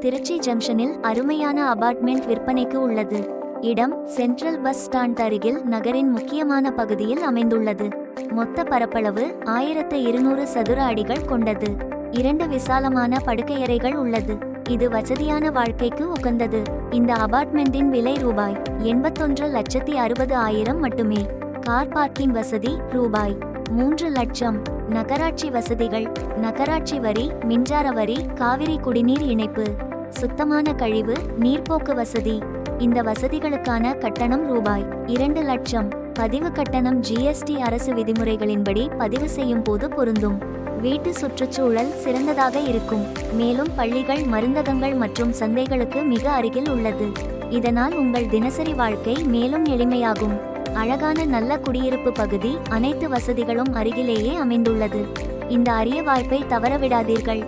திருச்சி ஜங்ஷனில் அருமையான அபார்ட்மெண்ட் விற்பனைக்கு உள்ளது. இடம் சென்ட்ரல் பஸ் ஸ்டாண்ட் அருகில் நகரின் முக்கியமான பகுதியில் அமைந்துள்ளது. மொத்த பரப்பளவு 1200 சதுர அடிகள் கொண்டது. 2 விசாலமான படுக்கையறைகள் உள்ளது. இது வசதியான வாழ்க்கைக்கு உகந்தது. இந்த அபார்ட்மெண்டின் விலை ரூபாய் 81,60,000 மட்டுமே. கார் பார்க்கிங் வசதி ரூபாய் 3 லட்சம். நகராட்சி வசதிகள்: நகராட்சி வரி, மின்சார வரி, காவிரி குடிநீர் இணைப்பு, சுத்தமான கழிவு நீர்ப்போக்கு வசதி. இந்த வசதிகளுக்கான கட்டணம் ரூபாய் 2 லட்சம். பதிவு கட்டணம் GST அரசு விதிமுறைகளின்படி பதிவு செய்யும் போது பொருந்தும். வீட்டு சுற்றுச்சூழல் சிறந்ததாக இருக்கும். மேலும் பள்ளிகள், மருந்தகங்கள் மற்றும் சந்தைகளுக்கு மிக அருகில் உள்ளது. இதனால் உங்கள் தினசரி வாழ்க்கை மேலும் எளிமையாகும். அழகான நல்ல குடியிருப்பு பகுதி, அனைத்து வசதிகளும் அருகிலேயே அமைந்துள்ளது. இந்த அரிய வாய்ப்பை தவறவிடாதீர்கள்.